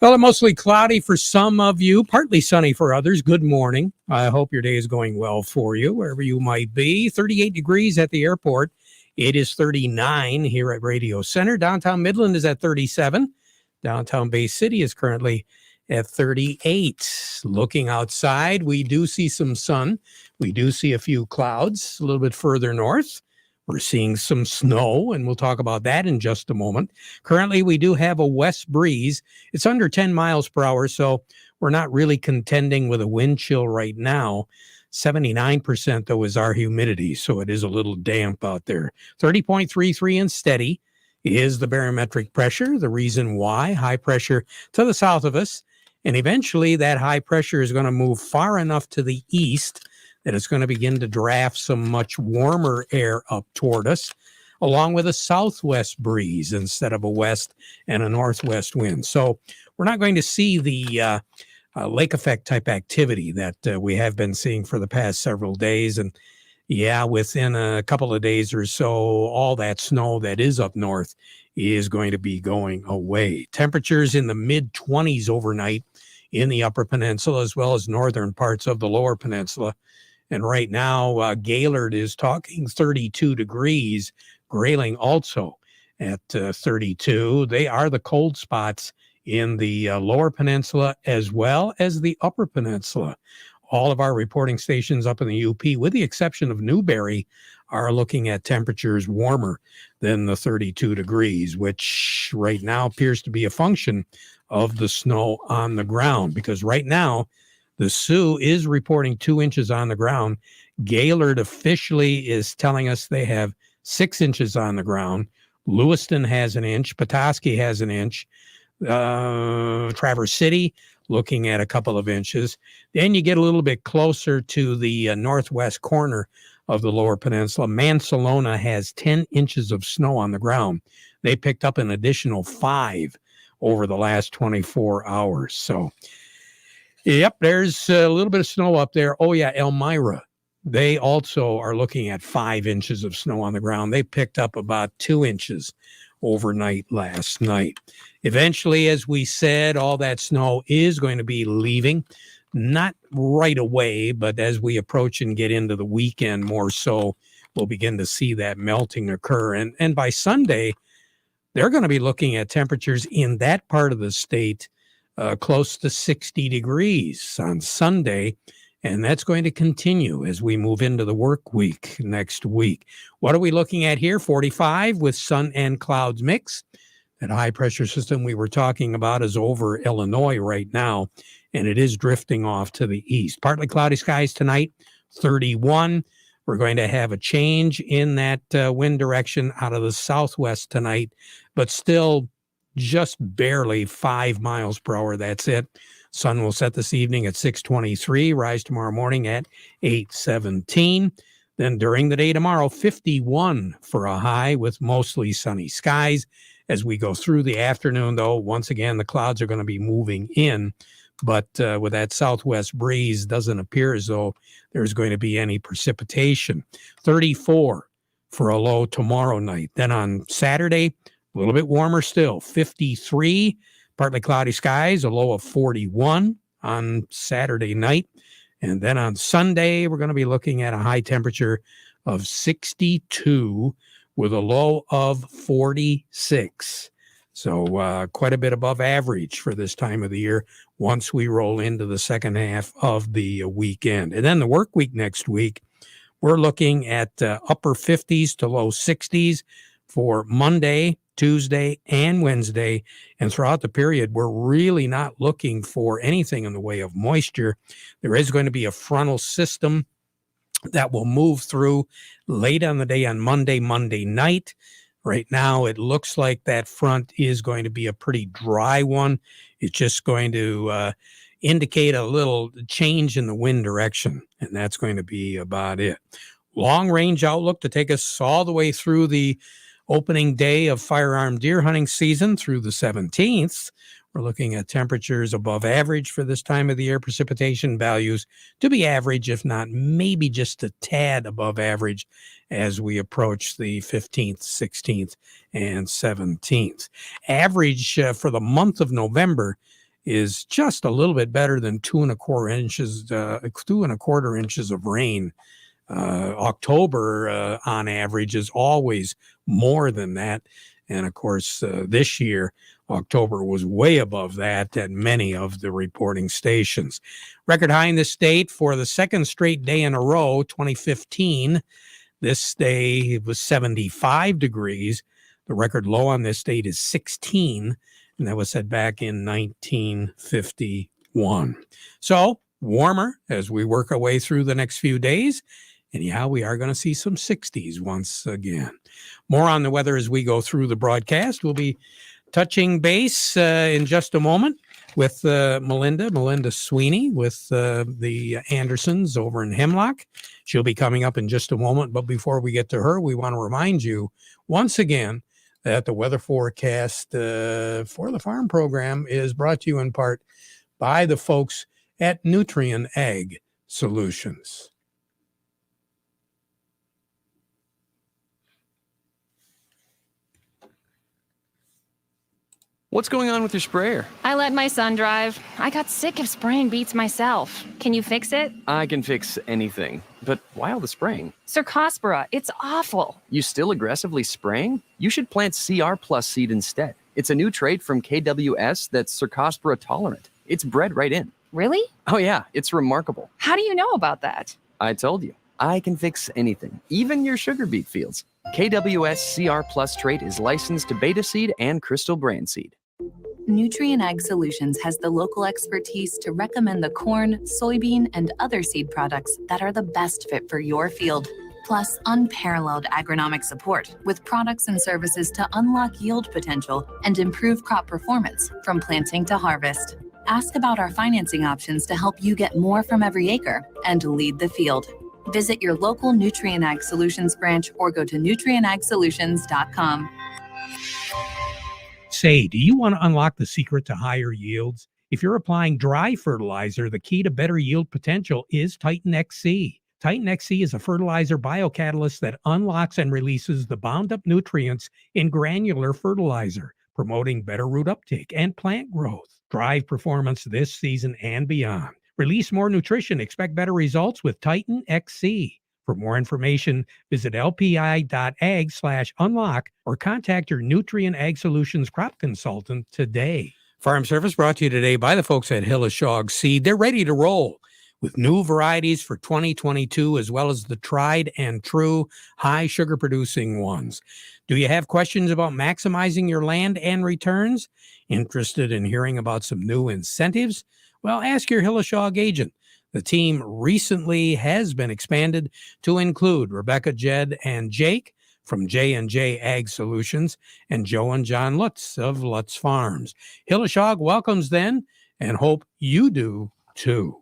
Well, mostly cloudy for some of you, partly sunny for others. Good morning. I hope your day is going well for you, wherever you might be. 38 degrees at the airport. It is 39 here at Radio Center. Downtown Midland is at 37. Downtown Bay City is currently at 38. Looking outside, we do see some sun. We do see a few clouds a little bit further north. We're seeing some snow, and we'll talk about that in just a moment. Currently, we do have a west breeze. It's under 10 miles per hour, so we're not really contending with a wind chill right now. 79%, though, is our humidity, so it is a little damp out there. 30.33 and steady is the barometric pressure. The reason why, high pressure to the south of us, and eventually that high pressure is going to move far enough to the east that it's going to begin to draft some much warmer air up toward us, along with a southwest breeze instead of a west and a northwest wind. So we're not going to see the lake effect type activity that we have been seeing for the past several days. And yeah, within a couple of days or so, all that snow that is up north is going to be going away. Temperatures in the mid-20s overnight in the Upper Peninsula, as well as northern parts of the Lower Peninsula. And right now, Gaylord is talking 32 degrees, Grayling also at 32. They are the cold spots in the Lower Peninsula as well as the Upper Peninsula. All of our reporting stations up in the UP, with the exception of Newberry, are looking at temperatures warmer than the 32 degrees, which right now appears to be a function of the snow on the ground, because right now, the Sioux is reporting 2 inches on the ground. Gaylord officially is telling us they have 6 inches on the ground. Lewiston has an inch. Petoskey has an inch. Traverse City looking at a couple of inches. Then you get a little bit closer to the northwest corner of the Lower Peninsula. Mansalona has 10 inches of snow on the ground. They picked up an additional 5 over the last 24 hours. So, yep, there's a little bit of snow up there. Oh, yeah, Elmira. They also are looking at 5 inches of snow on the ground. They picked up about 2 inches overnight last night. Eventually, as we said, all that snow is going to be leaving. Not right away, but as we approach and get into the weekend more so, we'll begin to see that melting occur. And by Sunday, they're going to be looking at temperatures in that part of the state close to 60 degrees on Sunday, and that's going to continue as we move into the work week next week. What are we looking at here? 45 with sun and clouds mix. That high pressure system we were talking about is over Illinois right now, and it is drifting off to the east. Partly cloudy skies tonight, 31. We're going to have a change in that wind direction out of the southwest tonight, but still just barely 5 miles per hour. That's it. Sun will set this evening at 6:23, rise tomorrow morning at 8:17. Then during the day tomorrow, 51 for a high with mostly sunny skies. As we go through the afternoon, though, once again, the clouds are going to be moving in. But with that southwest breeze, doesn't appear as though there's going to be any precipitation. 34 for a low tomorrow night. Then on Saturday, a little bit warmer still, 53, partly cloudy skies, a low of 41 on Saturday night. And then on Sunday, we're going to be looking at a high temperature of 62 with a low of 46. So quite a bit above average for this time of the year once we roll into the second half of the weekend. And then the work week next week, we're looking at upper 50s to low 60s for Monday, Tuesday, and Wednesday. And throughout the period, we're really not looking for anything in the way of moisture. There is going to be a frontal system that will move through late on the day on Monday night. Right now, it looks like that front is going to be a pretty dry one. It's just going to indicate a little change in the wind direction, and that's going to be about it. Long range outlook to take us all the way through the opening day of firearm deer hunting season through the 17th. We're looking at temperatures above average for this time of the year. Precipitation values to be average, if not maybe just a tad above average as we approach the 15th, 16th, and 17th. Average for the month of November is just a little bit better than 2.25 inches of rain. October on average is always more than that. And of course, this year, October was way above that at many of the reporting stations. Record high in the state for the second straight day in a row, 2015. This day was 75 degrees. The record low on this date is 16, and that was set back in 1951. So warmer as we work our way through the next few days. And yeah, we are going to see some 60s once again. More on the weather as we go through the broadcast. We'll be touching base in just a moment with Melinda Sweeney with the Andersons over in Hemlock. She'll be coming up in just a moment. But before we get to her, we want to remind you once again that the weather forecast for the farm program is brought to you in part by the folks at Nutrien Ag Solutions. What's going on with your sprayer? I let my son drive. I got sick of spraying beets myself. Can you fix it? I can fix anything, but why all the spraying? Cercospora, it's awful. You still aggressively spraying? You should plant CR Plus seed instead. It's a new trait from KWS that's Cercospora tolerant. It's bred right in. Really? Oh yeah, it's remarkable. How do you know about that? I told you, I can fix anything, even your sugar beet fields. KWS CR Plus trait is licensed to Beta Seed and Crystal Brand Seed. Nutrien Ag Solutions has the local expertise to recommend the corn, soybean, and other seed products that are the best fit for your field. Plus, unparalleled agronomic support with products and services to unlock yield potential and improve crop performance from planting to harvest. Ask about our financing options to help you get more from every acre and lead the field. Visit your local Nutrien Ag Solutions branch or go to nutrienagsolutions.com. Say, do you want to unlock the secret to higher yields? If you're applying dry fertilizer, the key to better yield potential is Titan XC. Titan XC is a fertilizer biocatalyst that unlocks and releases the bound up nutrients in granular fertilizer, promoting better root uptake and plant growth. Drive performance this season and beyond. Release more nutrition. Expect better results with Titan XC. For more information, visit lpi.ag/unlock or contact your Nutrien Ag Solutions crop consultant today. Farm Service brought to you today by the folks at Hilleshog Seed. They're ready to roll with new varieties for 2022, as well as the tried and true high sugar producing ones. Do you have questions about maximizing your land and returns? Interested in hearing about some new incentives? Well, ask your Hilleshog agent. The team recently has been expanded to include Rebecca, Jed, and Jake from J&J Ag Solutions and Joe and John Lutz of Lutz Farms. Hilleshog welcomes them and hope you do too.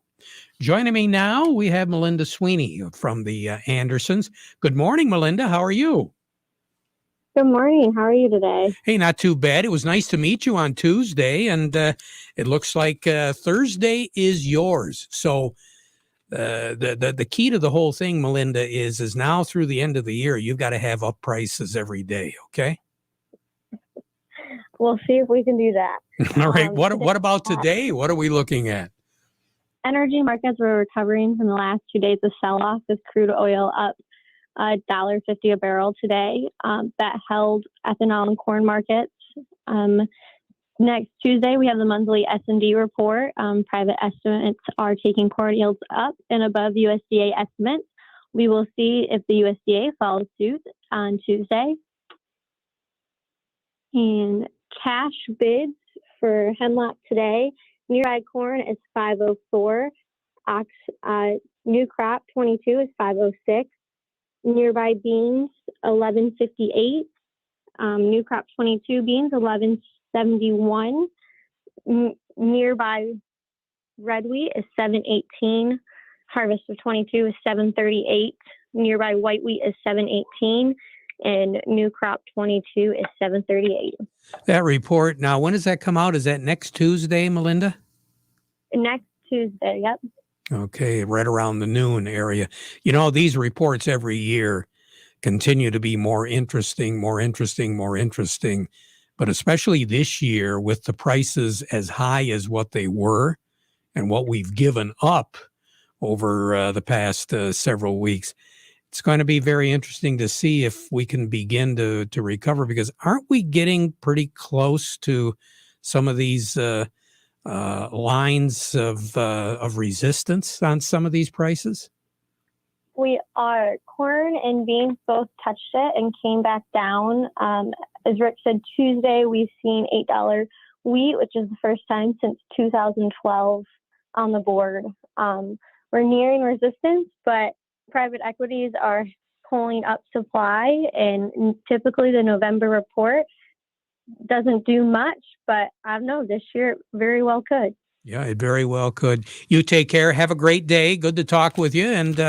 Joining me now, we have Melinda Sweeney from the Andersons. Good morning, Melinda. How are you? Good morning. How are you today? Hey, not too bad. It was nice to meet you on Tuesday, and it looks like Thursday is yours. So the key to the whole thing, Melinda, is now through the end of the year, you've got to have up prices every day, okay? We'll see if we can do that. All right. What about today? What are we looking at? Energy markets were recovering from the last 2 days of sell-off with crude oil up $1.50 a barrel today. That held ethanol and corn markets. Next Tuesday, we have the monthly S&D report. Private estimates are taking corn yields up and above USDA estimates. We will see if the USDA follows suit on Tuesday. And cash bids for Hemlock today. Nearby corn is 504. New crop 22 is 506. Nearby beans, 1158. New crop 22 beans, 1171. Nearby red wheat is 718. Harvest of 22 is 738. Nearby white wheat is 718. And new crop 22 is 738. That report, now, when does that come out? Is that next Tuesday, Melinda? Next Tuesday, yep. Okay, right around the noon area. You know, these reports every year continue to be more interesting. But especially this year with the prices as high as what they were and what we've given up over the past several weeks, it's going to be very interesting to see if we can begin to recover, because aren't we getting pretty close to some of these lines of resistance on some of these prices? We are. Corn and beans both touched it and came back down. As Rick said, Tuesday we've seen $8 wheat, which is the first time since 2012 on the board. We're nearing resistance, but private equities are pulling up supply, and typically the November report doesn't do much, but I don't know, this year it very well could. Yeah, it very well could. You take care. Have a great day. Good to talk with you. And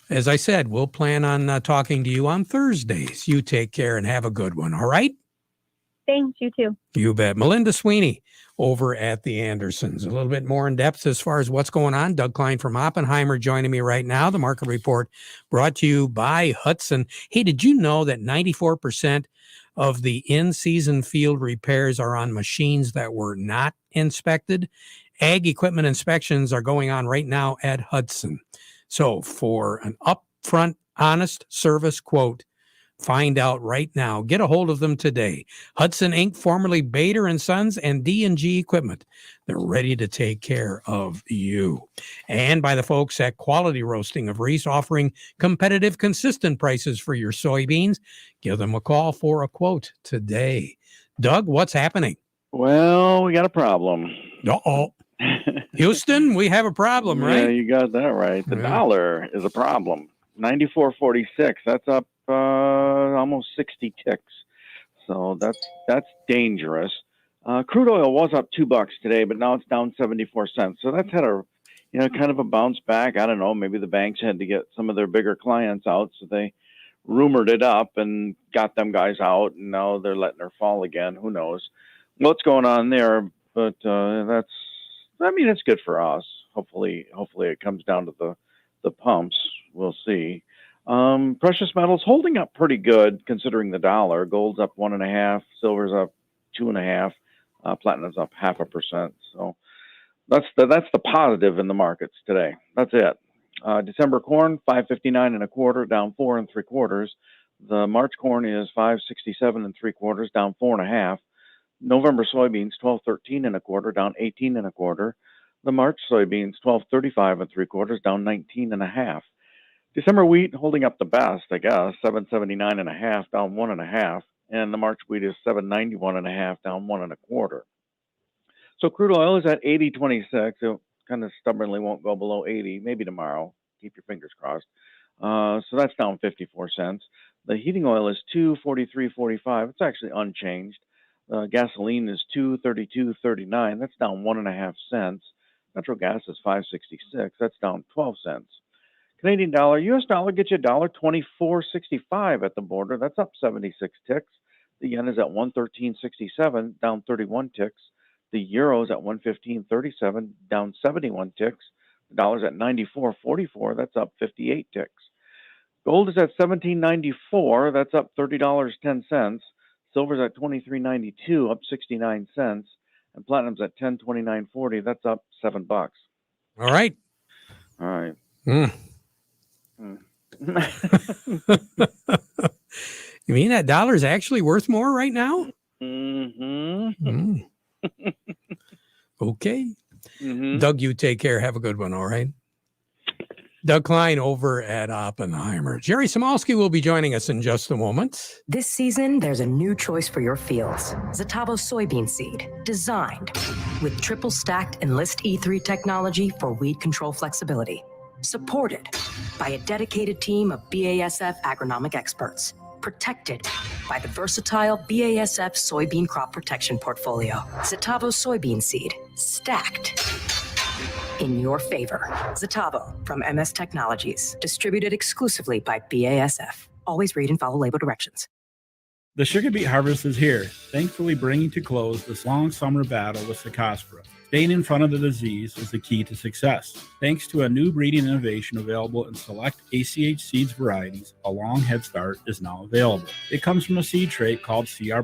as I said, we'll plan on talking to you on Thursdays. You take care and have a good one. All right? Thanks, you too. You bet. Melinda Sweeney over at the Andersons. A little bit more in depth as far as what's going on. Doug Klein from Oppenheimer joining me right now. The market report brought to you by Hudson. Hey, did you know that 94% of the in-season field repairs are on machines that were not inspected? Ag equipment inspections are going on right now at Hudson. So for an upfront, honest service quote, find out right now. Get a hold of them today. Hudson Inc., formerly Bader & Sons and D&G Equipment. They're ready to take care of you. And by the folks at Quality Roasting of Reese, offering competitive, consistent prices for your soybeans. Give them a call for a quote today. Doug, what's happening? Well, we got a problem. Uh-oh. Houston, we have a problem, right? Yeah, you got that right. The dollar is a problem. 94.46. That's up almost 60 ticks. So that's dangerous. Crude oil was up $2 today, but now it's down 74 cents. So that's had a kind of a bounce back. I don't know. Maybe the banks had to get some of their bigger clients out, so they rumored it up and got them guys out, and now they're letting her fall again. Who knows what's going on there? But it's good for us. Hopefully it comes down to the pumps. We'll see. Precious metals holding up pretty good considering the dollar. Gold's up 1.5%, silver's up 2.5%, platinum's up 0.5%. So that's the positive in the markets today. That's it. December corn 5.59 1/4, down 4 3/4. The March corn is 5.67 3/4, down 4.5. November soybeans 12.13 1/4, down 18 1/4. The March soybeans 12.35 3/4, down 19.5. December wheat holding up the best, I guess, 7.79 1/2, down 1.5, and the March wheat is 7.91 1/2, down 1 1/4. So crude oil is at 80.26. It kind of stubbornly won't go below 80. Maybe tomorrow. Keep your fingers crossed. So that's down 54 cents. The heating oil is 2.43.45. It's actually unchanged. Gasoline is 2.32.39. That's down 1.5 cents. Natural gas is 5.66. That's down 12 cents. Canadian dollar, U.S. dollar gets you $1.2465 at the border. That's up 76 ticks. The yen is at 113.67, down 31 ticks. The euro is at 115.37, down 71 ticks. The dollar's at 94.44. That's up 58 ticks. Gold is at $17.94. That's up $30.10. Silver's at $23.92, up 69 cents. And platinum's at $10.29.40. That's up $7. All right. All right. You mean that dollar is actually worth more right now? Mm-hmm. Okay. Mm-hmm. Doug, you take care. Have a good one. All right. Doug Klein over at Oppenheimer. Jerry Samolsky will be joining us in just a moment. This season, there's a new choice for your fields. Zetavo soybean seed, designed with triple stacked Enlist E3 technology for weed control flexibility. Supported by a dedicated team of BASF agronomic experts. Protected by the versatile BASF soybean crop protection portfolio. Zetavo soybean seed, stacked in your favor. Zetavo from MS Technologies, distributed exclusively by BASF. Always read and follow label directions. The sugar beet harvest is here, thankfully bringing to close this long summer battle with Cercospora. Staying in front of the disease is the key to success. Thanks to a new breeding innovation available in select ACH Seeds varieties, a long head start is now available. It comes from a seed trait called CR+,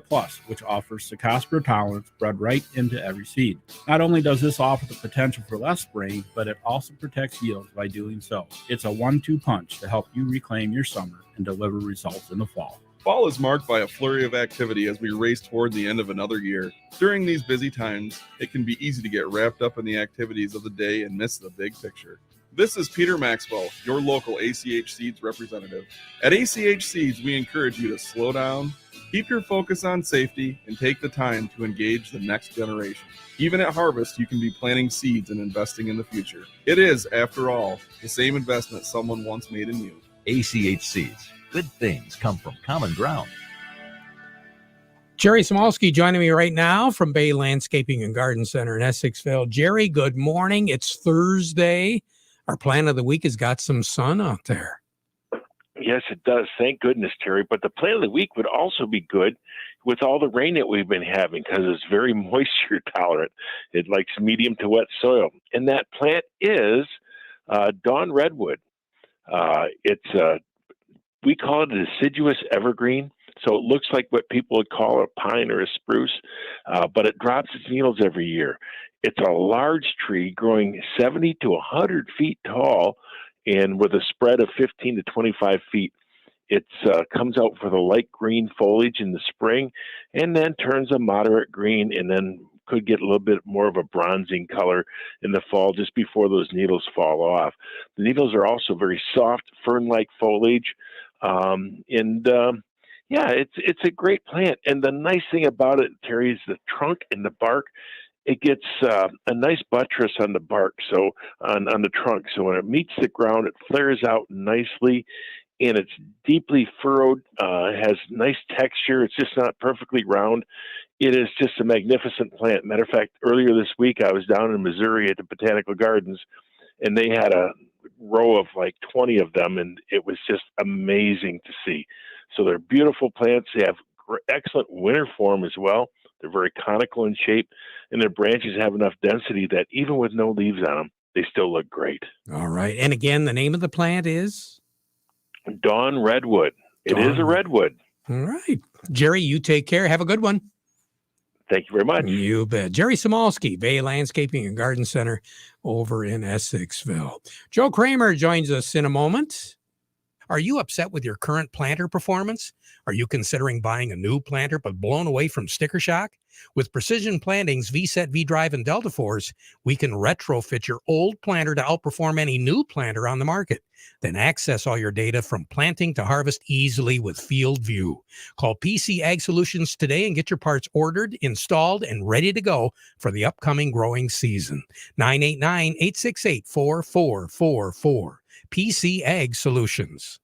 which offers Cercospora tolerance bred right into every seed. Not only does this offer the potential for less spraying, but it also protects yields by doing so. It's a 1-2 punch to help you reclaim your summer and deliver results in the fall. Fall is marked by a flurry of activity as we race toward the end of another year. During these busy times, it can be easy to get wrapped up in the activities of the day and miss the big picture. This is Peter Maxwell, your local ACH Seeds representative. At ACH Seeds, we encourage you to slow down, keep your focus on safety, and take the time to engage the next generation. Even at harvest, you can be planting seeds and investing in the future. It is, after all, the same investment someone once made in you. ACH Seeds. Good things come from common ground. Jerry Smolsky joining me right now from Bay Landscaping and Garden Center in Essexville. Jerry, good morning. It's Thursday. Our plant of the week has got some sun out there. Yes, it does. Thank goodness, Terry. But the plant of the week would also be good with all the rain that we've been having because it's very moisture tolerant. It likes medium to wet soil. And that plant is Dawn Redwood. We call it a deciduous evergreen. So it looks like what people would call a pine or a spruce, but it drops its needles every year. It's a large tree growing 70 to 100 feet tall and with a spread of 15 to 25 feet. It comes out for the light green foliage in the spring and then turns a moderate green and then could get a little bit more of a bronzing color in the fall just before those needles fall off. The needles are also very soft, fern-like foliage. It's a great plant. And the nice thing about it, Terry, is the trunk and the bark. It gets a nice buttress on the bark, so on the trunk. So when it meets the ground, it flares out nicely, and it's deeply furrowed. It has nice texture. It's just not perfectly round. It is just a magnificent plant. Matter of fact, earlier this week, I was down in Missouri at the Botanical Gardens, and they had a row of like 20 of them, and it was just amazing to see. So they're beautiful plants. They have excellent winter form as well. They're very conical in shape, and their branches have enough density that even with no leaves on them, they still look great. All right. And again, the name of the plant is? Dawn Redwood. It is a redwood. All right. Jerry, you take care. Have a good one. Thank you very much. You bet. Jerry Smolsky, Bay Landscaping and Garden Center over in Essexville. Joe Kramer joins us in a moment. Are you upset with your current planter performance? Are you considering buying a new planter but blown away from sticker shock? With Precision Planting's V-Set, V-Drive, and Delta Force, we can retrofit your old planter to outperform any new planter on the market. Then access all your data from planting to harvest easily with Field View. Call PC Ag Solutions today and get your parts ordered, installed, and ready to go for the upcoming growing season. 989-868-4444. PC Ag Solutions.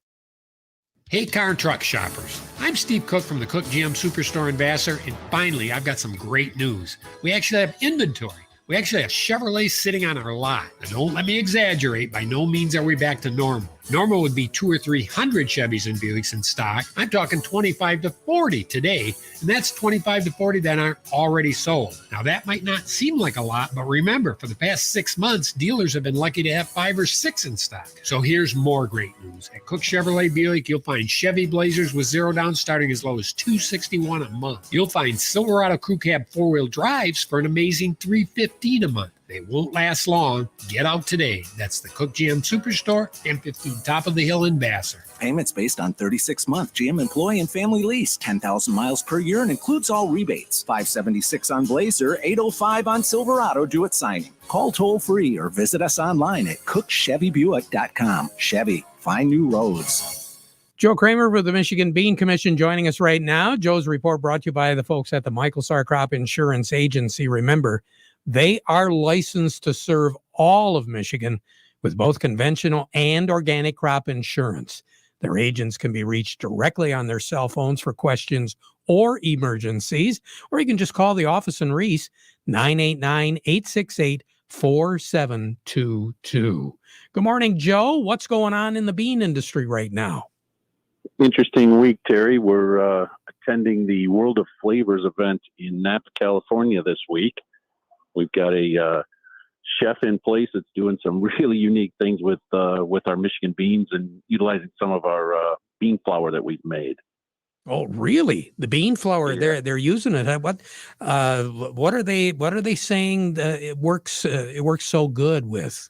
Hey, car and truck shoppers. I'm Steve Cook from the Cook GM Superstore in Vassar, and finally, I've got some great news. We actually have inventory. We actually have Chevrolet sitting on our lot. Now, don't let me exaggerate. By no means are we back to normal. Normal would be 200 or 300 Chevys and Buicks in stock. I'm talking 25 to 40 today, and that's 25 to 40 that aren't already sold. Now, that might not seem like a lot, but remember, for the past 6 months, dealers have been lucky to have 5 or 6 in stock. So here's more great news. At Cook Chevrolet Buick, you'll find Chevy Blazers with 0 down starting as low as $261 a month. You'll find Silverado Crew Cab 4-wheel drives for an amazing $315 a month. They won't last long. Get out today. That's the Cook GM Superstore, M15 Top of the Hill in Vassar. Payments based on 36-month GM employee and family lease, 10,000 miles per year, and includes all rebates. $576 on Blazer, $805 on Silverado due at signing. Call toll-free or visit us online at cookchevybuick.com. Chevy, find new roads. Joe Kramer with the Michigan Bean Commission joining us right now. Joe's report brought to you by the folks at the Michael Sarr Crop Insurance Agency. Remember, they are licensed to serve all of Michigan with both conventional and organic crop insurance. Their agents can be reached directly on their cell phones for questions or emergencies, or you can just call the office in Reese, 989-868-4722. Good morning, Joe. What's going on in the bean industry right now? Interesting week, Terry. We're attending the World of Flavors event in Napa, California this week. We've got a chef in place that's doing some really unique things with our Michigan beans and utilizing some of our bean flour that we've made. Oh, really? The bean flour, Yeah. they're using it. What are they saying it works so good with?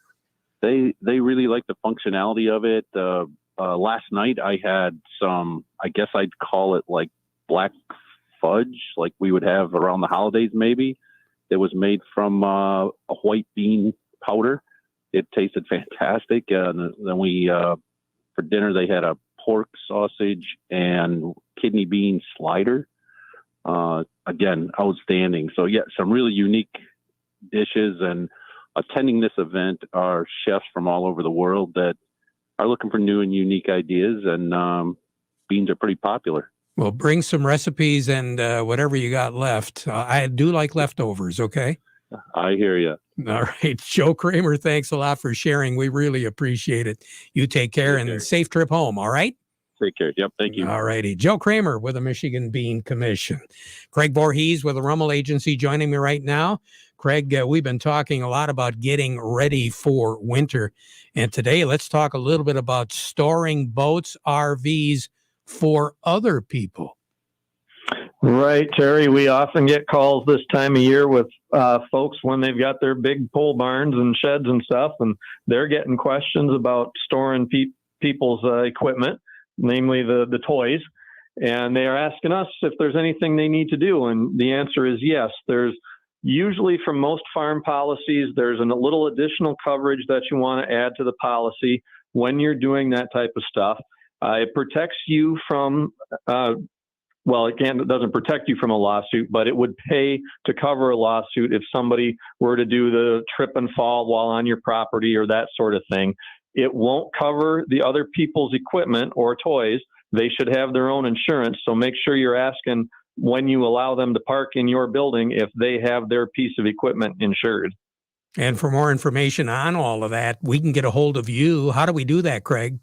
They really like the functionality of it. Last night I had some, I guess I'd call it like black fudge, like we would have around the holidays maybe. It was made from a white bean powder. It tasted fantastic. And then we, for dinner, they had a pork sausage and kidney bean slider. Again, outstanding. So yeah, some really unique dishes, and attending this event are chefs from all over the world that are looking for new and unique ideas, and beans are pretty popular. Well, bring some recipes and whatever you got left. I do like leftovers, okay? I hear you. All right. Joe Kramer, thanks a lot for sharing. We really appreciate it. You take care and safe trip home, all right? Take care. Yep, thank you. All righty. Joe Kramer with the Michigan Bean Commission. Craig Voorhees with the Rummel Agency joining me right now. Craig, we've been talking a lot about getting ready for winter. And today, let's talk a little bit about storing boats, RVs, for other people. Right, Terry. We often get calls this time of year with folks when they've got their big pole barns and sheds and stuff, and they're getting questions about storing people's equipment, namely the toys. And they are asking us if there's anything they need to do. And the answer is yes. There's usually, from most farm policies, there's a little additional coverage that you want to add to the policy when you're doing that type of stuff. It protects you from, it doesn't protect you from a lawsuit, but it would pay to cover a lawsuit if somebody were to do the trip and fall while on your property or that sort of thing. It won't cover the other people's equipment or toys. They should have their own insurance. So make sure you're asking when you allow them to park in your building if they have their piece of equipment insured. And for more information on all of that, we can get a hold of you. How do we do that, Craig?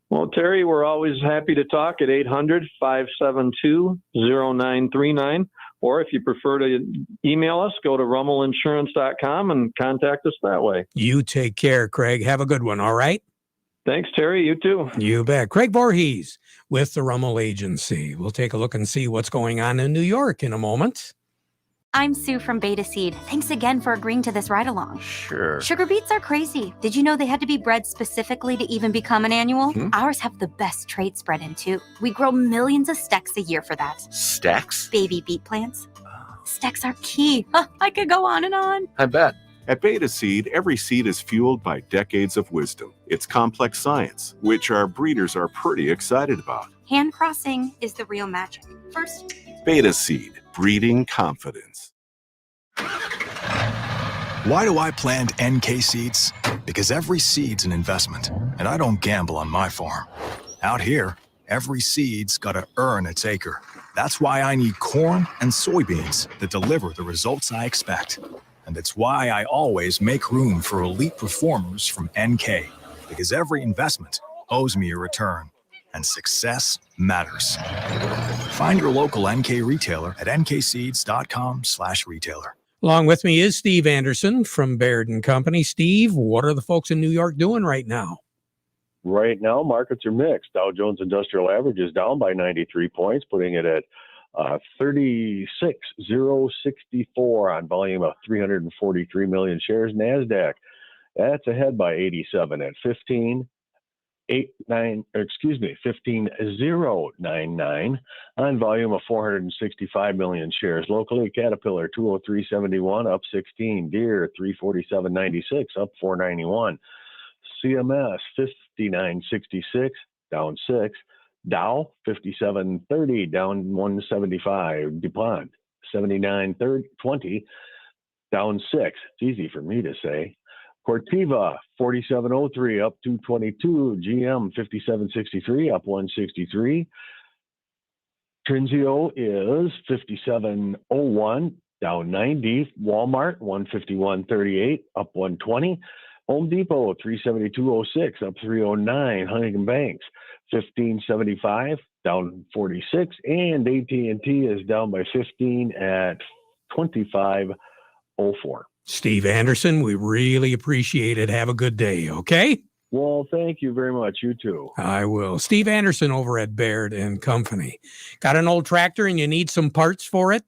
Well, Terry, we're always happy to talk at 800-572-0939. Or if you prefer to email us, go to rummelinsurance.com and contact us that way. You take care, Craig. Have a good one, all right? Thanks, Terry. You too. You bet. Craig Voorhees with the Rummel Agency. We'll take a look and see what's going on in New York in a moment. I'm Sue from Beta Seed. Thanks again for agreeing to this ride-along. Sure. Sugar beets are crazy. Did you know they had to be bred specifically to even become an annual? Ours have the best trait spread in, too. We grow millions of stecks a year for that. Stacks? Baby beet plants. Stecks are key. I could go on and on. I bet. At Beta Seed, every seed is fueled by decades of wisdom. It's complex science, which our breeders are pretty excited about. Hand crossing is the real magic. First, Beta Seed, breeding confidence. Why do I plant NK seeds? Because every seed's an investment, and I don't gamble on my farm. Out here, every seed's got to earn its acre. That's why I need corn and soybeans that deliver the results I expect. And it's why I always make room for elite performers from NK, because every investment owes me a return, and success matters. Find your local NK retailer at nkseeds.com/retailer. Along with me is Steve Anderson from Baird & Company. Steve, what are the folks in New York doing right now? Right now, markets are mixed. Dow Jones Industrial Average is down by 93 points, putting it at 36,064 on volume of 343 million shares. NASDAQ, that's ahead by 87 at 15,099 on volume of 465 million shares. Locally, Caterpillar 203.71 up 16, Deere 347.96 up 491, CMS 59.66 down 6, Dow 57.30 down 175, DuPont 79.20 down 6. It's easy for me to say. Corteva 47.03 up 222, GM 57.63 up 163. Trinzio is 57.01 down 90. Walmart 151.38 up 120. Home Depot 372.06 up 309. Huntington Banks 15.75 down 46, and AT&T is down by 15 at 25.06. Steve Anderson, we really appreciate it. Have a good day, okay? Well, thank you very much. You too. I will. Steve Anderson over at Baird and Company. Got an old tractor and you need some parts for it?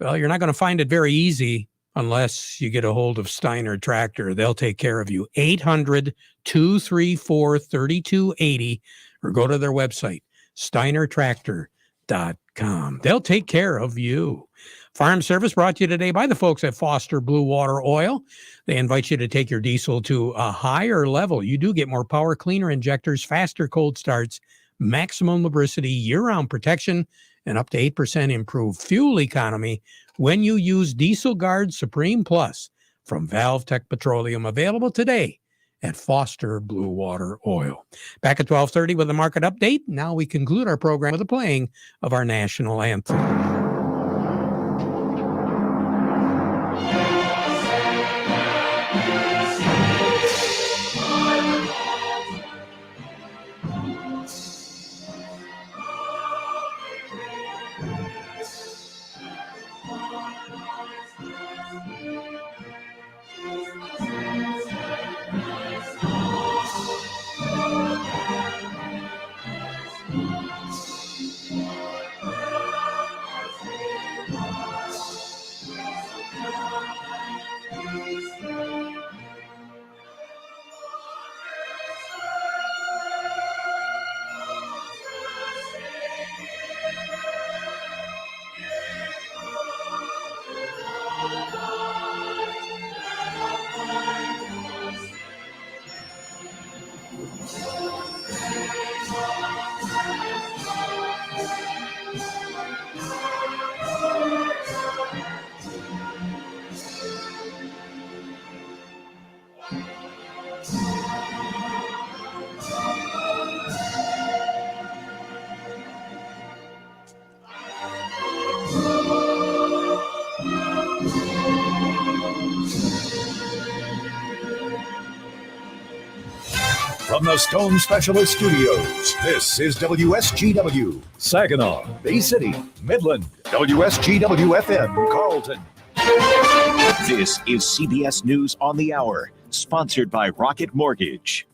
Well, you're not going to find it very easy unless you get a hold of Steiner Tractor. They'll take care of you. 800-234-3280 or go to their website, steinertractor.com. They'll take care of you. Farm Service brought to you today by the folks at Foster Blue Water Oil. They invite you to take your diesel to a higher level. You do get more power, cleaner injectors, faster cold starts, maximum lubricity, year-round protection, and up to 8% improved fuel economy when you use Diesel Guard Supreme Plus from Valve Tech Petroleum. Available today at Foster Blue Water Oil. Back at 12:30 with a market update. Now we conclude our program with the playing of our national anthem. From the Stone Specialist Studios, this is WSGW, Saginaw, Bay City, Midland, WSGW-FM, Carlton. This is CBS News on the Hour, sponsored by Rocket Mortgage.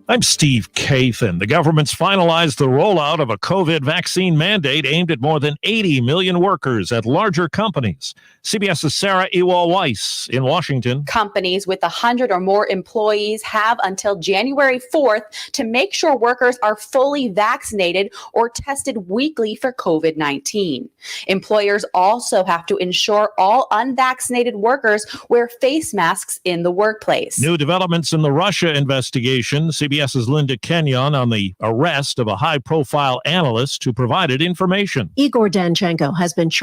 I'm Steve Kathan. The government's finalized the rollout of a COVID vaccine mandate aimed at more than 80 million workers at larger companies. CBS's Sarah Ewall-Weiss in Washington. Companies with 100 or more employees have until January 4th to make sure workers are fully vaccinated or tested weekly for COVID-19. Employers also have to ensure all unvaccinated workers wear face masks in the workplace. New developments in the Russia investigation. CBS's Linda Kenyon on the arrest of a high-profile analyst who provided information. Igor Danchenko has been charged